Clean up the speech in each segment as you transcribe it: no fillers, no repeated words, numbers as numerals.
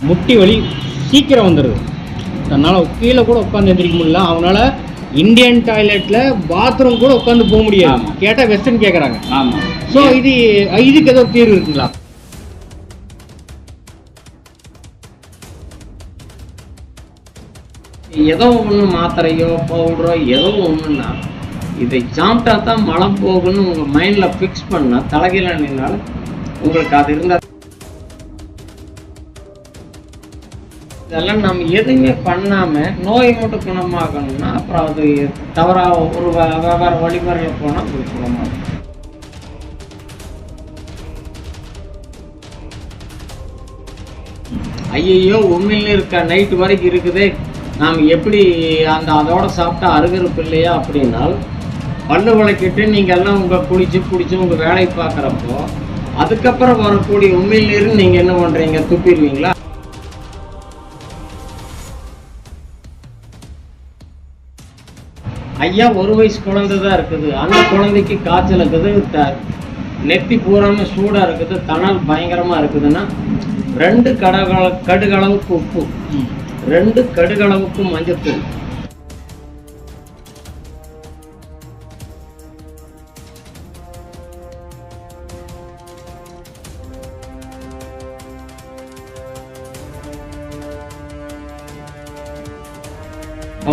முட்டி வலி சீக்கிரம் வந்துடுது. அதனால் கீழே கூட உட்காந்து எந்திரிக்க முடியல. அவனால் இந்தியன் டாய்லெட்டில் பாத்ரூம் கூட உட்காந்து போக முடியாது. கேட்டால் வெஸ்டர்ன் கேட்குறாங்க. ஆமாம். ஸோ இதுக்கு ஏதோ தீர்வு இருக்குங்களா? ஏதோ ஒன்று மாத்திரையோ பவுடரோ ஏதோ ஒன்றுன்னா இதை சாப்பிட்டா தான் மழை போகுன்னு உங்கள் மைண்டில் ஃபிக்ஸ் பண்ணால் தலைகீழ நின்னாலும் உங்களுக்கு அது இருந்தால் இதெல்லாம் நம்ம எதுவுமே பண்ணாமல் நோயை மட்டும் குணமாகணும்னா அப்புறம் அது தவறாக ஒரு வெவ்வேறு வழிமுறையில் போனால் உங்களுக்கு குணமாகும். ஐயையோ உண்மையில இருக்க நைட்டு வரைக்கும் இருக்குதே, நாம் எப்படி அதோட சாப்பிட்டா அருகருப்பு இல்லையா அப்படின்னால் பல்லு விளக்கிட்டு நீங்கள் எல்லாம் உங்கள் குடிச்சு உங்கள் வேலையை பார்க்குறப்போ அதுக்கப்புறம் வரக்கூடிய உண்மையிலிருந்து நீங்கள் என்ன பண்ணுறீங்க, துப்பிடுவீங்களா? ஐயா 1 வயசு குழந்தை தான் இருக்குது, அந்த குழந்தைக்கு காய்ச்சல் இருக்குது, நெத்தி பூராம சூடாக இருக்குது, தணல் பயங்கரமாக இருக்குதுன்னா 2 கடுகளவுக்கு உப்பு, 2 கடுகளவுக்கு மஞ்சத்தூள்,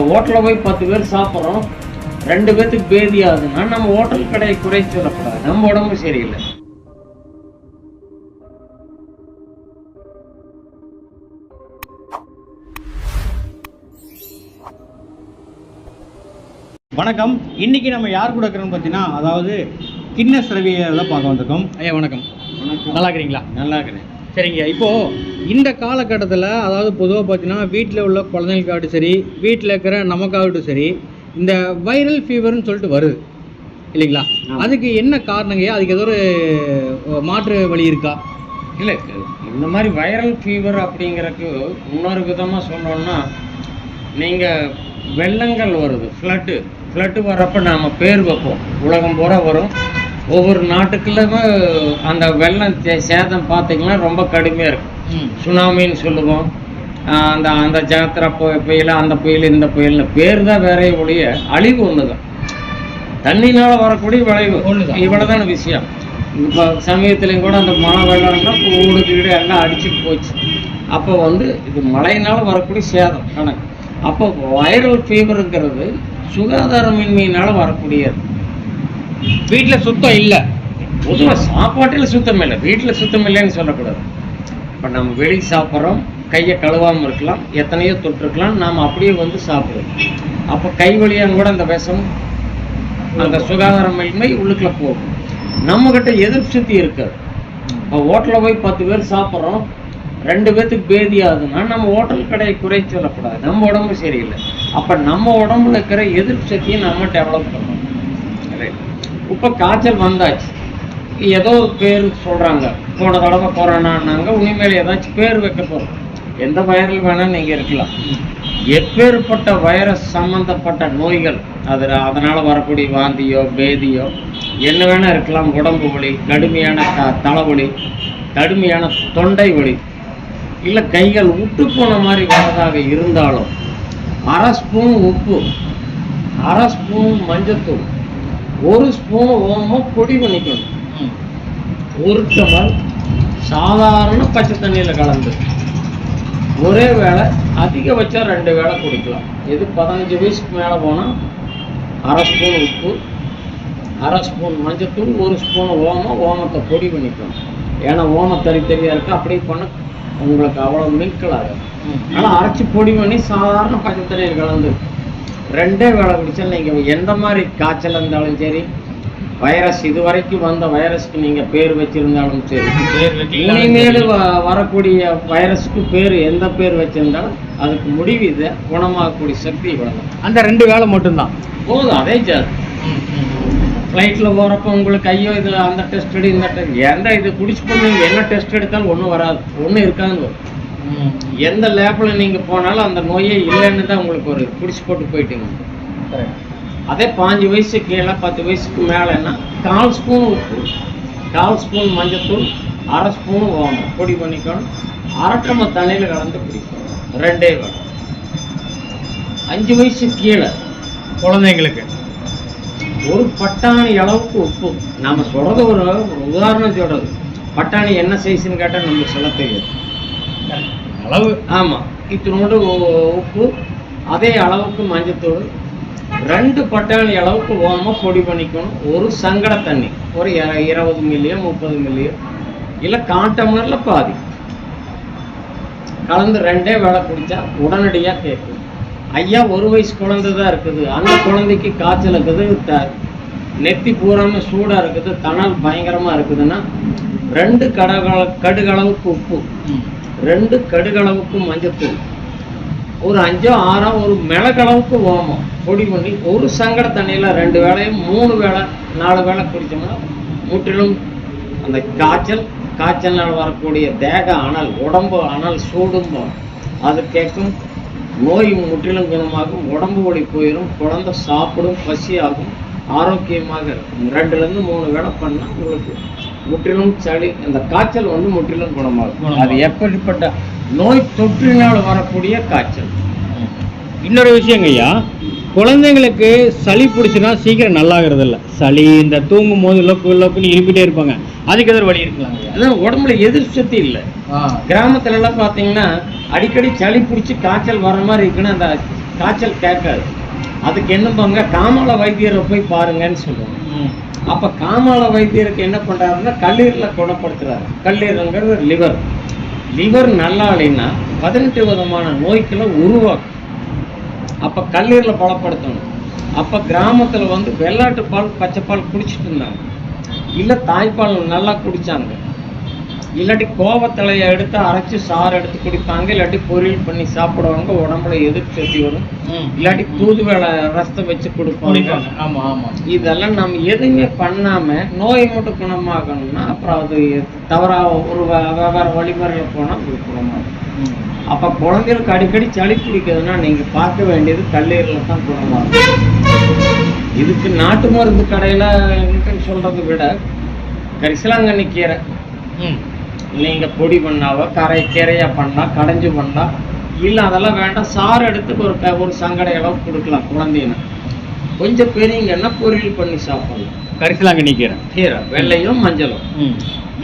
ஹோட்டலில் போய் 10 பேர் சாப்பிட்றோம், 2 பேர்த்துக்கு பேதி ஆகுதுன்னா நம்ம ஹோட்டல் கடையை குறை சொல்லக்கூடாது, நம்ம உடம்பு சரியில்லை. வணக்கம். இன்னைக்கு நம்ம யார் கூட இருக்கிறோம்னு பார்த்தீங்கன்னா, அதாவது கின்னஸ் ரவியை தான் பார்க்க வந்திருக்கோம். ஐயா வணக்கம். வணக்கம். நல்லா இருக்கிறீங்களா? நல்லா இருக்கிறேன். சரிங்க. இப்போது இந்த காலகட்டத்தில் அதாவது பொதுவாக பார்த்தீங்கன்னா வீட்டில் உள்ள குழந்தைங்களுக்காகட்டும் சரி, வீட்டில் இருக்கிற நமக்காகட்டும் சரி, இந்த வைரல் ஃபீவர்னு சொல்லிட்டு வருது இல்லைங்களா? அதுக்கு என்ன காரணங்க? அதுக்கு ஏதோ ஒரு மாற்று வழி இருக்கா? இல்லை, இந்த மாதிரி வைரல் ஃபீவர் அப்படிங்கிறதுக்கு இன்னொரு விதமாக சொன்னோன்னா, நீங்கள் வெள்ளங்கள் வருது, ஃப்ளட்டு வர்றப்போ நாம் பேர் வைப்போம், உலகம் பூரா வரும். ஒவ்வொரு நாட்டுக்குள்ளே அந்த வெள்ளம் சேதம் பார்த்திங்கன்னா ரொம்ப கடுமையாக இருக்கும். சுனாமின்னு சொல்லுவோம். அந்த ஜாத்திரா புயல், அந்த புயல், இந்த புயல்னு பேர் தான் வேறே ஒழிய அழிவு ஒன்று தான். தண்ணினால் வரக்கூடிய விளைவு இவ்வளோதான விஷயம். இப்போ சமயத்துலேயும் கூட அந்த மழை வெள்ளம்னா ஊடு வீடு எல்லாம் அடிச்சுட்டு போச்சு. அப்போ இது மழையினால் வரக்கூடிய சேதம் கணக்கு. அப்போ வைரல் ஃபீவருங்கிறது சுகாதாரமின்மையினால் வரக்கூடியது. வீட்டில் சுத்தம் இல்லை, பொதுவாக சாப்பாட்டில் சுத்தம் இல்லை, வீட்டில் சுத்தம் இல்லைன்னு சொல்லக்கூடாது. இப்போ நம்ம வெளியே சாப்பிட்றோம், கையை கழுவாமல் இருக்கலாம், எத்தனையோ தொட்டிருக்கலாம், நாம் அப்படியே சாப்பிடுவோம். அப்போ கை வழியாக கூட அந்த விஷம், அந்த சுகாதாரமின்மை உள்ளுக்குள்ளே போகும். நம்மக்கிட்ட எதிர்ப்பு சக்தி இருக்காது. இப்போ ஹோட்டலில் போய் 10 பேர் சாப்பிட்றோம், 2 பேர்த்துக்கு பேதி ஆகுதுன்னா நம்ம ஹோட்டல் கடையை குறை சொல்லக்கூடாது, நம்ம உடம்பு சரியில்லை. அப்போ நம்ம உடம்புல இருக்கிற எதிர்ப்பு சக்தியை நம்ம டெவலப் பண்ணணும். இப்போ காய்ச்சல் வந்தாச்சு, ஏதோ ஒரு பேர் சொல்கிறாங்க, போன தடவை கொரோனான்னாங்க, உண்மையில ஏதாச்சும் பேர் வைக்க போகிறோம். எந்த வைரல் வேணால் நீங்கள் இருக்கலாம். எப்பேற்பட்ட வைரஸ் சம்மந்தப்பட்ட நோய்கள், அதனால் வரக்கூடிய வாந்தியோ பேதியோ என்ன வேணால் இருக்கலாம். உடம்பு வலி, கடுமையான தலைவலி, கடுமையான தொண்டை வலி, இல்லை கைகள் விட்டு போன மாதிரி வரதாக இருந்தாலும் 1/2 ஸ்பூன் உப்பு, 1/2 ஸ்பூன் மஞ்சத்தூள், 1 ஸ்பூன் ஓமம் பொடி பண்ணிக்கணும். 1 டம்ளர் சாதாரண பச்சை தண்ணியில் கலந்து ஒரே வேளை, அதிகபட்சம் 2 வேளை குடிக்கலாம். 15 வயசுக்கு மேலே போனால் 1/2 ஸ்பூன் உப்பு, 1/2 ஸ்பூன் மஞ்சத்தூள், 1 ஸ்பூன் ஓமத்தை பொடி பண்ணிக்கணும். ஏன்னா ஓமம் தரியாக இருக்குது, அப்படி பண்ண உங்களுக்கு அவ்வளோ மில்கலாக. ஆனால் அரைச்சி பொடி பண்ணி சாதாரண பச்சை தண்ணியில் கலந்து 2 வேளை குடித்தா நீங்கள் எந்த மாதிரி காய்ச்சல் இருந்தாலும் சரி, வைரஸ் இதுவரைக்கும் வந்த வைரஸ்க்கு நீங்கள் பேர் வச்சுருந்தாலும் சரி, இனிமேல் வரக்கூடிய வைரஸுக்கு பேர் எந்த பேர் வச்சுருந்தாலும் அதுக்கு முடிவு இதை குணமாகக்கூடிய சக்தி இவ்வளோ. அந்த 2 வேளை மட்டும்தான் போதும். அதே சார் ஃப்ளைட்டில் போகிறப்போ உங்களுக்கு ஐயோ இதில் அந்த டெஸ்ட் எடு, இந்த டெஸ்ட், எந்த இது குடிச்சு பண்ணி என்ன டெஸ்ட் எடுத்தாலும் ஒன்றும் வராது, ஒன்றும் இருக்காதுன்னு வரும். எந்த லேபில் நீங்கள் போனாலும் அந்த நோயே இல்லைன்னு தான் உங்களுக்கு ஒரு குடிச்சு போட்டு போயிட்டீங்க. அதே 5 வயசு கீழே 10 வயசுக்கு மேலேன்னா 1/4 ஸ்பூன் உப்பு, 1/4 ஸ்பூன் மஞ்சத்தூள், 1/2 ஸ்பூன் ஓமம் பொடி பண்ணிக்கணும். 1/2 டம்ளர் தண்ணியில் கலந்து குடிக்கும். 2 வேளை. 5 வயசு கீழே குழந்தைங்களுக்கு ஒரு பட்டாணி அளவுக்கு உப்பு. நாம சொல்றது ஒரு உதாரணம் சொல்றது. பட்டாணி என்ன சைஸ்ன்னு கேட்டால் நமக்கு சொல்ல தெரியாது. அளவு ஆமா, இத்தினோடு உப்பு, அதே அளவுக்கு மஞ்சத்தூள், 2 பட்டாணி அளவுக்கு ஓமம் பொடி பண்ணிக்கணும். ஒரு சங்கட தண்ணி, ஒரு 20 மில்லியோ 30 மில்லியோ இல்லை 1/4 டம்ளர்ல பாதி கலந்து 2 வேளை குடிச்சா உடனடியாக கேட்கும். ஐயா 1 வயசு குழந்தை தான் இருக்குது, அந்த குழந்தைக்கு காய்ச்சல் இருக்குது, நெத்தி பூராம சூடா இருக்குது, தணல் பயங்கரமா இருக்குதுன்னா 2 கடுகளவுக்கு உப்பு, 2 கடுகளவுக்கு மஞ்சத்தூள், ஒரு 5 6 ஒரு மிளகளவுக்கு ஓமம் பொடி பண்ணி ஒரு சங்கட தண்ணியில் 2 வேளையும் 3 வேளை 4 வேளை குடிச்சோம்னா முற்றிலும் அந்த காய்ச்சல்னால் வரக்கூடிய தேக அனல், உடம்பு அனல் சூடும் அது கேட்கும். நோய் முற்றிலும் குணமாகும். உடம்பு வலி போயிடும். குழந்தை சாப்பிடும், பசியாகும், ஆரோக்கியமாக இருக்கும். 2லேருந்து 3 வேளை பண்ணால் உங்களுக்கு முற்றிலும் சளி, அந்த காய்ச்சல் முற்றிலும் குணமாகும். அது எப்படிப்பட்ட நோய் தொற்றினால் வரக்கூடிய காய்ச்சல். இன்னொரு விஷயங்க ஐயா, குழந்தைங்களுக்கு சளி பிடிச்சுன்னா சீக்கிரம் நல்லாகிறது இல்லை. சளி இந்த தூங்கும் போது லொப்புன்னு இருப்பிட்டே இருப்பாங்க. அதுக்கு எதிர் வழி இருக்கலாங்க? அதான் உடம்புல எதிர்ப்பு சக்தி இல்லை. கிராமத்துல எல்லாம் பார்த்தீங்கன்னா அடிக்கடி சளி பிடிச்சி காய்ச்சல் வர மாதிரி இருக்குன்னு அந்த காய்ச்சல் கேட்காது. அதுக்கு என்னப்பாங்க, காமால வைத்தியரை போய் பாருங்கன்னு சொல்லுவாங்க. அப்ப காமால வைத்தியருக்கு என்ன பண்றாருன்னா கல்லீரலை குணப்படுத்துறாரு. கல்லீரல்ங்கிறது லிவர் நல்லா இல்லைன்னா 18 விதமான நோய்களை உருவாக்கும். அப்ப கல்லீரலை பலப்படுத்தணும். அப்ப கிராமத்துல வெள்ளாட்டு பால், பச்சைப்பால் குடிச்சிட்டு இருந்தாங்க, இல்ல தாய்ப்பால் நல்லா குடிச்சாங்க, இல்லாட்டி கோவத்தலையை எடுத்து அரைச்சு சாறு எடுத்து குடிப்பாங்க, இல்லாட்டி பொரியல் பண்ணி சாப்பிடுவாங்க. உடம்புல எதிர்ப்பு சக்தி வரும். இல்லாட்டி தூதுவளை ரசத்தை வச்சு கொடுப்பாங்க. ஆமா ஆமா. இதெல்லாம் நம்ம எதுவுமே பண்ணாம நோய் மட்டும் குணமாகணும்னா அப்புறம் அது தவறா ஒரு வேற வழிமுறையில போனா குணமாகும். அப்ப குழந்தைகளுக்கு அடிக்கடி சளி பிடிக்குதுன்னா நீங்க பார்க்க வேண்டியது கல்லீரல தான் குணமாகும். இதுக்கு நாட்டு மருந்து கடையில சொல்றதை விட கரிசலாங்கண்ணி கீரை நீங்க பொடி பண்ணாவோ கீரையா பண்ணா, கடைஞ்சு பண்ணா, இல்ல அதெல்லாம் வேண்டாம், சாறு எடுத்து ஒரு சங்கடை அளவு கொடுக்கலாம் குழந்தைன்னு. கொஞ்சம் பெரியங்கன்னா பொரியல் பண்ணி சாப்பிடலாம். கரிசலாங்கண்ணி கீரை வெள்ளையும் மஞ்சளும்.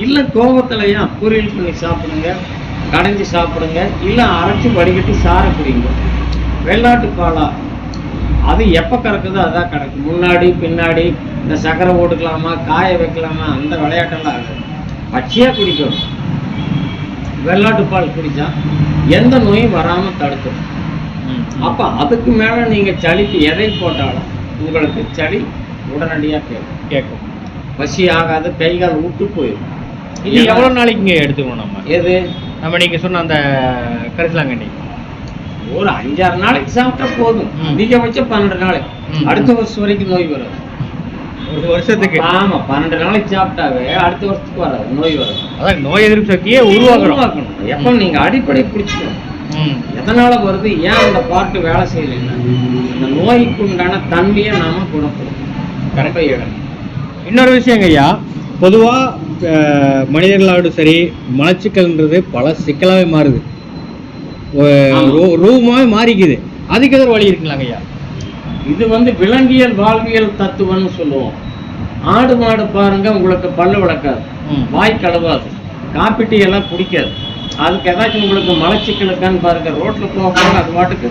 இல்ல கோவத்திலையா பொரியல் பண்ணி சாப்பிடுங்க, கடைஞ்சி சாப்பிடுங்க, இல்ல அரைச்சி வடிகட்டி சாரை குடிங்க. வெள்ளாட்டு பாலா அது எப்ப கறக்குதோ அதான் கறக்கும். முன்னாடி பின்னாடி இந்த சக்கரை ஓட்டுக்கலாமா, காய வைக்கலாமா, அந்த விளையாட்டெல்லாம் ஆகுது. பச்சையா குடிக்கணும். வெள்ளாட்டு பால் குடிச்சா எந்த நோயும் வராம தடுக்கும். அப்ப அதுக்கு மேல நீங்க சளிக்கு எதை போட்டாலும் உங்களுக்கு சளி உடனடியா கேட்கும். பசி ஆகாது, கைகால் விட்டு போயிடும். இது எவ்வளவு நாளைக்கு எடுத்துக்கணும் நம்ம? எது நம்ம நீங்க சொன்ன அந்த கரிசலாங்கண்ணி ஒரு 5-6 நாளைக்கு சாப்பிட்டா போதும். அதிகபட்சம் 12 நாளைக்கு. அடுத்த வருஷம் வரைக்கும் நோய் வரும். ஒரு வருஷத்துக்கு? ஆமா, 12 நாளைக்கு சாப்பிட்டாவே அடுத்த வருஷத்துக்கு வராது, நோய் வரும். அதான் நோய் எதிர்ப்பு சக்தியே உருவாக்கணும். எப்ப நீங்க அடிப்படை பிடிச்சிக்கணும். எதனால வருது, ஏன் அந்த பார்ட் வேலை செய்யலைன்னா அந்த நோய்க்கு உண்டான தன்மையை நாம குணப்படுத்தணும். இன்னொரு விஷயங்க ஐயா, பொதுவா மனிதர்களாகட்டும் சரி, மலச்சிக்கல்ன்றது பல சிக்கலாவே மாறுது, ரூபமாவே மாறிக்குது. அதுக்கு எதிர் வழி இருக்குங்களாங்க ஐயா? இது விலங்கியல் வாழ்வியல் தத்துவம்னு சொல்லுவோம். ஆடு மாடு பாருங்க, உங்களுக்கு பல்லு விளக்காது, வாய் கழுவாது, காப்பி டீ எல்லாம் குடிக்காது. அதுக்கு ஏதாச்சும் உங்களுக்கு மலச்சிக்கலுக்கான்னு பாருங்க, ரோட்ல போக அது பாட்டுக்கு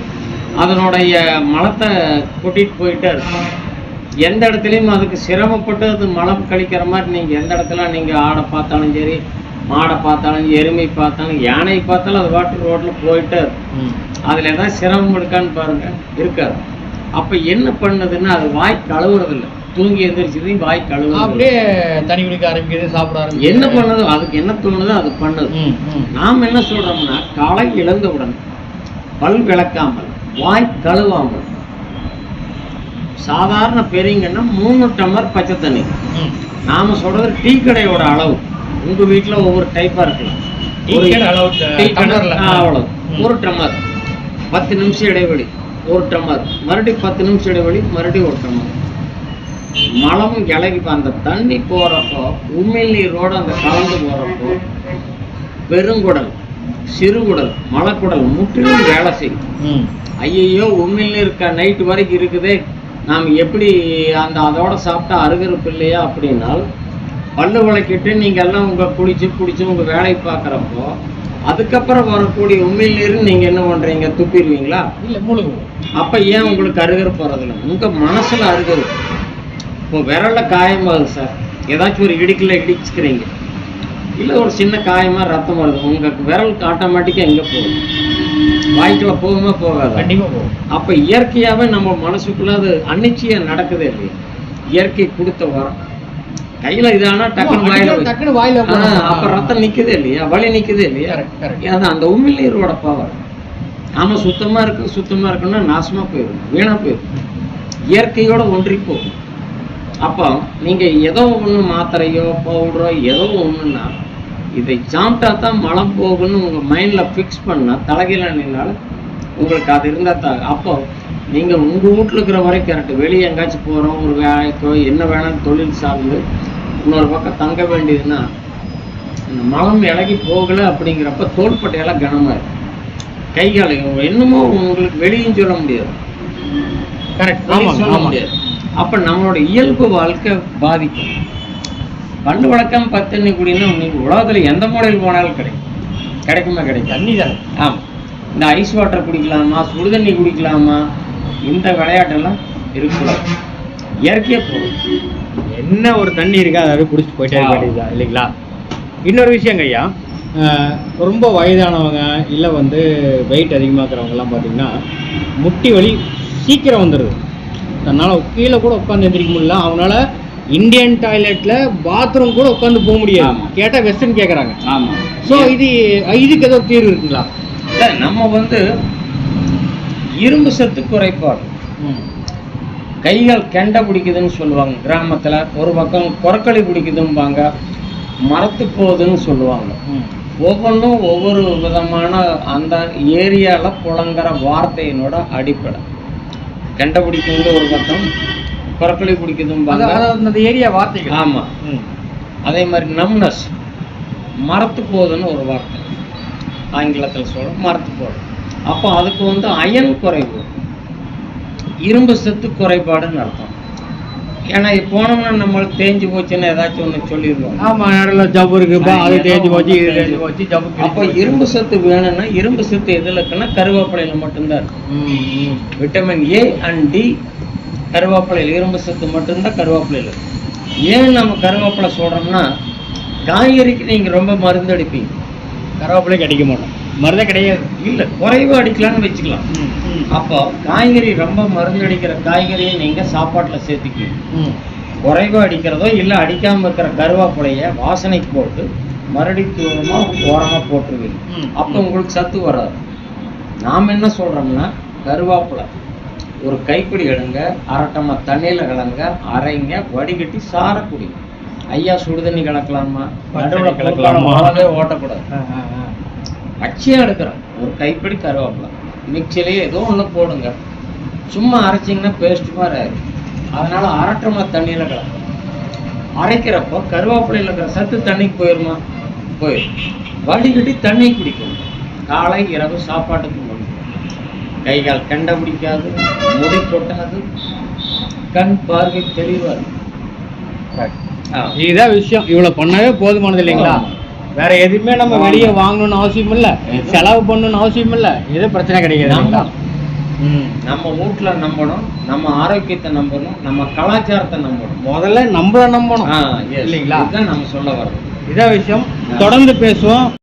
அதனுடைய மலத்தை கூட்டிட்டு போயிட்டே இருக்கும். எந்த இடத்துலையும் அதுக்கு சிரமப்பட்டு அது மலம் கழிக்கிற மாதிரி நீங்க எந்த இடத்துல நீங்க ஆடை பார்த்தாலும் சரி, மாடை பார்த்தாலும், எருமை பார்த்தாலும், யானை பார்த்தாலும் அது பாட்டு ரோட்ல போயிட்டே இருக்கும். அதுல ஏதாவது சிரமம் இருக்கான்னு பாருங்க, இருக்காது. அப்ப என்ன பண்ணுதுன்னா அது வாய் கழுவுறது இல்லை. தூங்கி எந்திரிச்சது வாய் கழுவு, அப்படியே தண்ணி குடிக்க ஆரம்பிக்குது, சாப்பிட ஆரம்பிக்குது. என்ன பண்ணுது, அதுக்கு என்ன தோணுதோ அது பண்ணுது. நாம் என்ன சொல்றோம்னா காலை எழுந்தவுடன் பல் விளக்காமல், வாய் கழுவாமல், சாதாரண பெரியங்கன்னா 3 டம்ளர் பச்சை தண்ணி. நாம சொல்றது டீ கடையோட அளவு. உங்க வீட்டுல ஒவ்வொரு டைப்பா இருக்கலாம். அவ்வளவு 1 டம்ளர், 10 நிமிஷம் இடைவெளி 1 டம்ளர், மறுபடியும் 10 நிமிஷம் இடைவெளி, மறுபடியும் 1 டம்ளர். மலம் இலகி அந்த தண்ணி போறப்போ, உமிழ் நீரோட அந்த கலந்து போறப்போ பெருங்குடல் சிறுகுடல், மலக்குடல் முற்றிலும் வேலை செய்யும். ம். ஐயையோ உண்மையில இருக்க நைட்டு வரைக்கும் இருக்குதே, நாம் எப்படி அதோட சாப்பிட்டா அருகருப்பு இல்லையா அப்படின்னால், பல்லு விளக்கிட்டு நீங்கள் எல்லாம் உங்கள் குளிச்சு உங்கள் வேலையை பார்க்குறப்போ அதுக்கப்புறம் வரக்கூடிய உண்மையிலிருந்து நீங்கள் என்ன பண்ணுறீங்க, துப்பிடுவீங்களா? இல்லை, முழுகும். அப்போ ஏன் உங்களுக்கு அருகருப்பு வரதில்லை? உங்கள் மனசில் அருகருப்பு. இப்போ விரல்ல காயமாகுது சார், ஏதாச்சும் ஒரு இடிக்கல இடிச்சுக்கிறீங்க, இல்லை ஒரு சின்ன காயமாக ரத்தம் வருது, உங்களுக்கு விரலுக்கு ஆட்டோமேட்டிக்காக எங்கே போகும்? வாய்க்குள்ள போகுமா போகாது? கண்டிப்பாக போகும். அப்போ இயற்கையாகவே நம்ம மனசுக்குள்ள அது அன்னிச்சையாக நடக்குதே இல்லையா? இயற்கை கொடுத்த வரம் கையில் இதானா டக்குன்னு வாயில அப்போ ரத்தம் நிற்குதே இல்லையா, வலி நிற்குதே இல்லையா? அது அந்த உமிழ்நீரோட பவர். ஆமாம், சுத்தமாக இருக்குன்னா நாசமாக போயிடும், வீணாக போயிடும், இயற்கையோட ஒன்றி போகும். அப்போ நீங்கள் ஏதோ ஒன்று மாத்திரையோ பவுடரோ ஏதோ ஒன்றுன்னா இதை சாப்பிட்டா தான் மலம் போகுன்னு உங்கள் மைண்டில் ஃபிக்ஸ் பண்ணால் தலைகீழ நின்னால் உங்களுக்கு அது இருந்தால் தான். அப்போ நீங்கள் உங்கள் வீட்டில் இருக்கிற வரைக்கும் கரெக்டு, வெளியே எங்கேயாச்சும் போகிறோம், ஒரு வேலைக்கோ என்ன வேணாலும் தொழில் சார்ந்து இன்னொரு பக்கம் தங்க வேண்டியதுன்னா இந்த மலம் இலகி போகலை அப்படிங்கிறப்ப தோள்பட்டையெல்லாம் கனமாக இருக்கும், கை கால் என்னமோ உங்களுக்கு வெளியும் சொல்ல முடியாது, கரெக்ட் சொல்ல முடியாது. அப்போ நம்மளோட இயல்பு வாழ்க்கை பாதிக்கும். பல்லு வழக்கம் 10 தண்ணி குடினா நீங்கள் உலகத்தில் எந்த மூலையில் போனாலும் கிடைக்குமா? கிடைக்கும். தண்ணி தானே. ஆமாம், இந்த ஐஸ் வாட்டர் குடிக்கலாமா, சுடுதண்ணி குடிக்கலாமா, இந்த விளையாட்டெல்லாம் இருக்கக்கூடாது, இயற்கையாக போகும். என்ன ஒரு தண்ணி இருக்கா, அதை குடிச்சிட்டு போயிட்டே இருக்க வேண்டியதுதான், இல்லைங்களா? இன்னொரு விஷயங்க ஐயா, ரொம்ப வயதானவங்க இல்லை வெயிட் அதிகமாக்குறவங்கலாம் பார்த்தீங்கன்னா முட்டி வலி சீக்கிரம் வந்துடுது, தன்னால் கீழே கூட உட்காந்து எந்திரிக்க முடியல, அவனால இந்தியன் டாய்லெட்டில் பாத்ரூம் கூட உட்காந்து போக முடியாது, கேட்டால் வெஸ்டர்ன் கேட்குறாங்க. ஆமாம். ஸோ இதுக்கு ஏதோ தீர்வு இருக்குங்களா? இல்லை, நம்ம இரும்பு சத்து குறைபாடு, கைகள் கெண்டை பிடிக்குதுன்னு சொல்லுவாங்க கிராமத்தில், ஒரு பக்கம் கொரக்களி பிடிக்குதும்பாங்க, மரத்து போகுதுன்னு சொல்லுவாங்க. ஒவ்வொன்றும் ஒவ்வொரு விதமான அந்த ஏரியாவில் புழங்குற வார்த்தையினோட அடிப்படை. கெண்டை பிடிக்குது ஒரு பக்கம், கொரக்களி பிடிக்குதும்பாங்க, அந்த ஏரியா வார்த்தைகள். ஆமாம். அதே மாதிரி நம்னஸ், மரத்து போகுதுன்னு ஒரு வார்த்தை ஆங்கிலத்தில் சொல்ல, மரத்து போகுது. அப்போ அதுக்கு அயன் குறைவு, இரும்பு சத்து குறைபாடுன்னு அர்த்தம். ஏன்னா போனோம்னா நம்மளுக்கு தேஞ்சு போச்சுன்னு ஏதாச்சும் ஒன்று சொல்லிடுவோம். ஆமாம், நேரில் ஜவ்வு இருக்குப்பா, அது தேஞ்சு போச்சு, இது தேஞ்சு போச்சு, ஜவ்வு. அப்போ இரும்பு சத்து வேணும்னா இரும்பு சத்து எதில் இருக்குன்னா கருவேப்பிலையில் மட்டும்தான் இருக்கு. விட்டமின் ஏ அண்ட் டி கருவேப்பிலையில், இரும்பு சத்து மட்டும்தான் கருவேப்பிலையில். ஏன் நம்ம கருவேப்பிலை சொல்கிறோம்னா, காய்கறிக்கு நீங்கள் ரொம்ப மருந்து அடிப்பீங்க, கருவேப்பிலை கிடைக்க மாட்டோம், மருந்தே கிடையாது. இல்லை, குறைவாக அடிக்கலான்னு வச்சுக்கலாம். அப்போ காய்கறி ரொம்ப மருந்து அடிக்கிற காய்கறியை நீங்கள் சாப்பாட்டில் சேர்த்துக்குவீங்க. குறைவாக அடிக்கிறதோ இல்லை அடிக்காமல் இருக்கிற கருவேப்பிலையை வாசனைக்கு போட்டு மறுபடி தூரமாக ஓரமாக போட்டுருவீங்க. அப்போ உங்களுக்கு சத்து வராது. நாம் என்ன சொல்கிறோம்னா, கருவேப்பிலை ஒரு கைப்பிடி எடுங்க, அரட்டமா தண்ணியில் கலங்க, அரைங்க, வடிகட்டி சார குடிங்க. ஐயா சுடுதண்ணி கலக்கலாமா, நடுவில் கலக்கலாமா, ஓட்டக்கூடாது, பச்சையாக எடுக்கிறோம். ஒரு கைப்பிடி கருவேப்பிலை மிக்சிலேயே ஏதோ ஒன்று போடுங்க, சும்மா அரைச்சிங்கன்னா பேஸ்ட் மாதிரி ஆயிடும். அதனால் அரட்டமா தண்ணியில் கலக்கணும். அரைக்கிறப்போ கருவேப்பிலையில் இருக்கிற சத்து தண்ணிக்கு போயிடுமா, போயிடும். வடிகட்டி தண்ணி குடிக்கணும். காலை இரவு சாப்பாட்டுக்கு முன்னாடி கை கால் கெண்டை பிடிக்காது, முடி கொட்டாது, கண் பார்வை தெளிவாக இருக்கும். இதுதான் விஷயம். இவ்வளோ பண்ணவே போதுமானது இல்லைங்களா? வேற எதுவுமே நம்ம வெளியே வாங்கணும்னு அவசியம் இல்லை, செலவு பண்ணணும்னு அவசியம் இல்லை, எதுவும் பிரச்சனை கிடையாது. நம்ம வீட்டில் நம்பணும், நம்ம ஆரோக்கியத்தை நம்பணும், நம்ம கலாச்சாரத்தை நம்பணும். முதல்ல நம்மள நம்பணும், இல்லைங்களா? இதுதான் நம்ம சொல்ல வரோம். இதான் விஷயம். தொடர்ந்து பேசுவோம்.